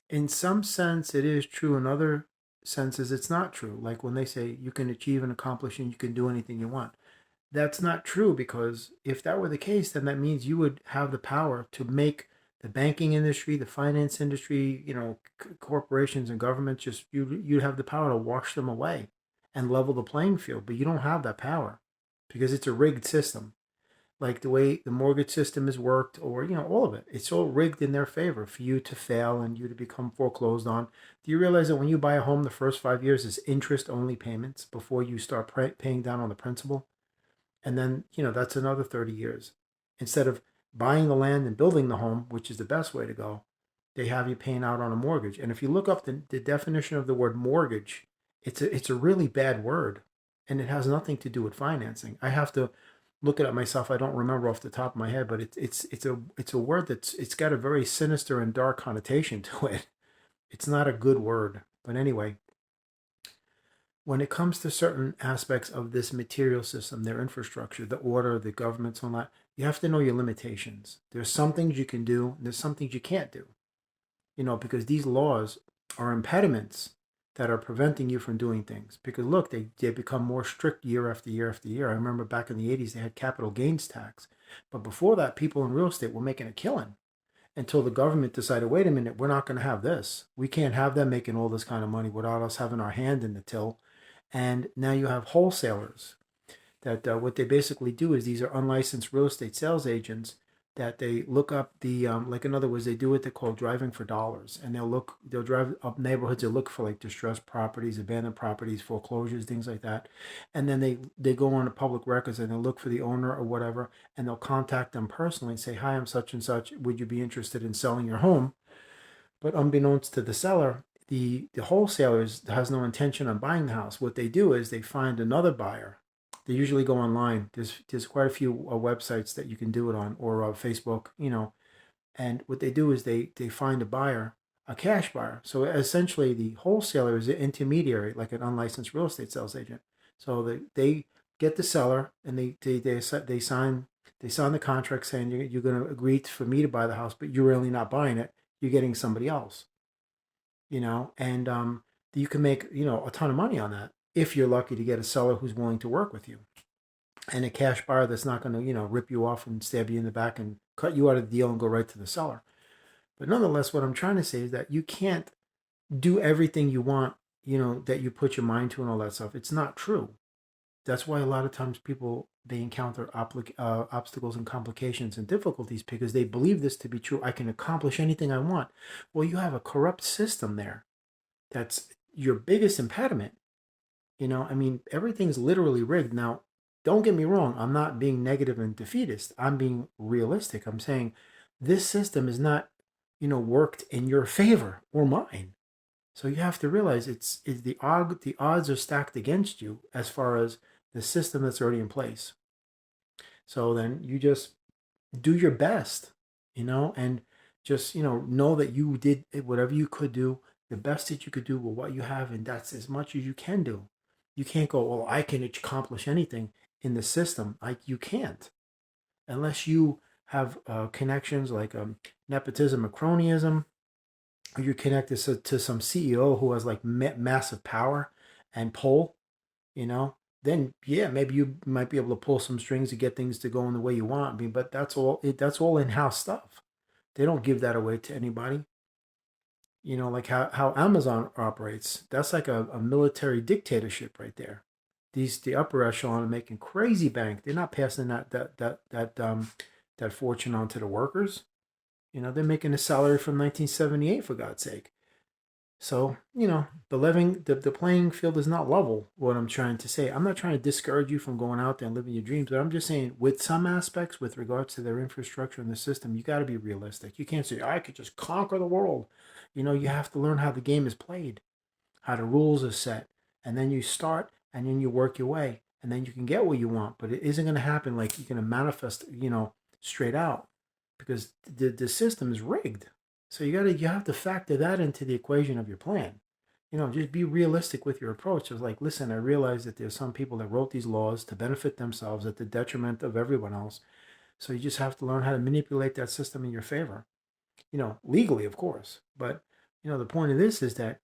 In some sense, it is true. In other senses, it's not true. Like when they say you can achieve and accomplish and you can do anything you want. That's not true because if that were the case, then that means you would have the power to make the banking industry, the finance industry, corporations and governments just you'd have the power to wash them away and level the playing field. But you don't have that power because it's a rigged system, like the way the mortgage system is worked, or all of it. It's all rigged in their favor for you to fail and you to become foreclosed on. Do you realize that when you buy a home, the first 5 years is interest only payments before you start paying down on the principal? And then that's another 30 years. Instead of buying the land and building the home, which is the best way to go, they have you paying out on a mortgage. And if you look up the definition of the word mortgage, it's a really bad word, and it has nothing to do with financing. I have to look it up myself. I don't remember off the top of my head, but it's a word it's got a very sinister and dark connotation to it. It's not a good word. But anyway, when it comes to certain aspects of this material system, their infrastructure, the order, the governments, all that, you have to know your limitations. There's some things you can do, and there's some things you can't do. Because these laws are impediments that are preventing you from doing things. Because look, they become more strict year after year after year. I remember back in the 80s, they had capital gains tax. But before that, people in real estate were making a killing until the government decided, wait a minute, we're not going to have this. We can't have them making all this kind of money without us having our hand in the till. And now you have wholesalers that what they basically do is these are unlicensed real estate sales agents that they look up the like, in other words, they do what they call driving for dollars, and they'll drive up neighborhoods and look for like distressed properties, abandoned properties, foreclosures, things like that, and then they go on the public records and they'll look for the owner or whatever, and they'll contact them personally and say, hi, I'm such and such, would you be interested in selling your home? But unbeknownst to the seller, the wholesaler has no intention on buying the house. What they do is they find another buyer. They usually go online. There's quite a few websites that you can do it on, or Facebook, And what they do is they find a buyer, a cash buyer. So essentially, the wholesaler is an intermediary, like an unlicensed real estate sales agent. So they get the seller, and they sign the contract saying you're going to agree for me to buy the house, but you're really not buying it. You're getting somebody else, and you can make a ton of money on that if you're lucky to get a seller who's willing to work with you, and a cash buyer that's not going to rip you off and stab you in the back and cut you out of the deal and go right to the seller. But nonetheless, what I'm trying to say is that you can't do everything you want, that you put your mind to and all that stuff. It's not true. That's why a lot of times people, they encounter obstacles and complications and difficulties because they believe this to be true. I can accomplish anything I want. Well, you have a corrupt system there. That's your biggest impediment. I mean, everything's literally rigged. Now, don't get me wrong. I'm not being negative and defeatist. I'm being realistic. I'm saying this system is not, worked in your favor or mine. So you have to realize it's the odds are stacked against you as far as the system that's already in place. So then you just do your best, and just know that you did whatever you could do, the best that you could do with what you have, and that's as much as you can do. You can't go, well, I can accomplish anything in the system. Like, you can't, unless you have connections like nepotism or cronyism, or you're connected to some CEO who has like massive power and pull, you know, then yeah, maybe you might be able to pull some strings to get things to go in the way you want. I mean, but that's all in-house stuff. They don't give that away to anybody. Like how Amazon operates. That's like a military dictatorship right there. The upper echelon are making crazy bank. They're not passing that fortune on to the workers. They're making a salary from 1978, for God's sake. So, the playing field is not level, what I'm trying to say. I'm not trying to discourage you from going out there and living your dreams, but I'm just saying with some aspects, with regards to their infrastructure and the system, you got to be realistic. You can't say, I could just conquer the world. You have to learn how the game is played, how the rules are set. And then you start and then you work your way. And then you can get what you want. But it isn't going to happen like you're going to manifest, straight out, because the system is rigged. So you have to factor that into the equation of your plan. Just be realistic with your approach. It's like, listen, I realize that there's some people that wrote these laws to benefit themselves at the detriment of everyone else. So you just have to learn how to manipulate that system in your favor. Legally, of course, but The point of this is that,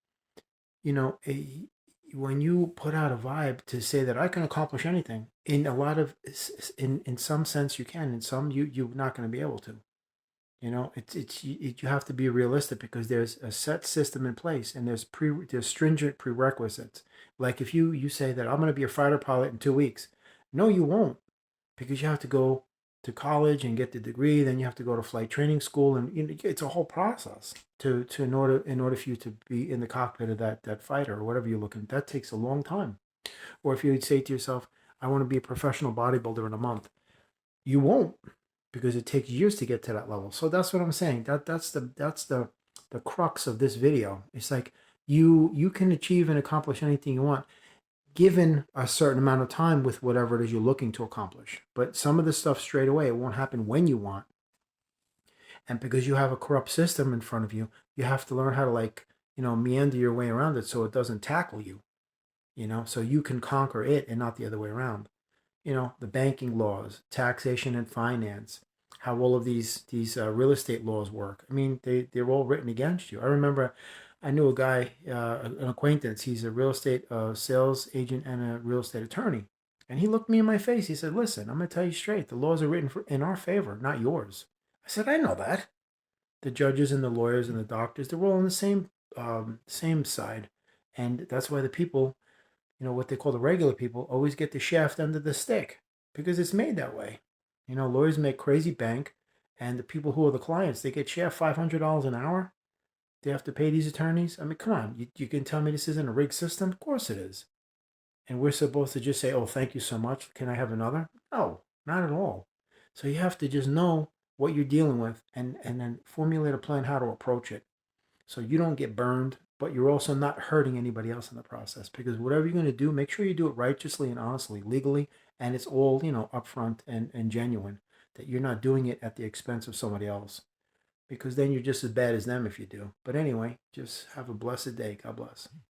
you know, a, when you put out a vibe to say that I can accomplish anything, in a lot of, in some sense you can, in some you're not going to be able to. You have to be realistic because there's a set system in place and there's stringent prerequisites. Like if you say that I'm going to be a fighter pilot in 2 weeks, no, you won't, because you have to go to college and get the degree. Then you have to go to flight training school, and it's a whole process to in order for you to be in the cockpit of that fighter or whatever you're looking. That takes a long time. Or if you say to yourself, I want to be a professional bodybuilder in a month, you won't, because it takes years to get to that level. So that's what I'm saying. That's the crux of this video. It's like you can achieve and accomplish anything you want given a certain amount of time with whatever it is you're looking to accomplish. But some of the stuff straight away, it won't happen when you want. And because you have a corrupt system in front of you, you have to learn how to, like, meander your way around it so it doesn't tackle you, so you can conquer it and not the other way around. The banking laws, taxation and finance, how all of these real estate laws work. I mean, they're all written against you. I remember I knew a guy, an acquaintance. He's a real estate sales agent and a real estate attorney. And he looked me in my face. He said, "Listen, I'm going to tell you straight. The laws are written in our favor, not yours." I said, "I know that. The judges and the lawyers and the doctors, they're all on the same side. And that's why the people, what they call the regular people, always get the shaft under the stick because it's made that way. Lawyers make crazy bank, and the people who are the clients, they get shaft $500 an hour. They have to pay these attorneys. I mean, come on, you can tell me this isn't a rigged system? Of course it is. And we're supposed to just say, oh, thank you so much. Can I have another? No, not at all. So you have to just know what you're dealing with and then formulate a plan how to approach it so you don't get burned, but you're also not hurting anybody else in the process. Because whatever you're going to do, make sure you do it righteously and honestly, legally, and it's all, upfront and genuine, that you're not doing it at the expense of somebody else. Because then you're just as bad as them if you do. But anyway, just have a blessed day. God bless.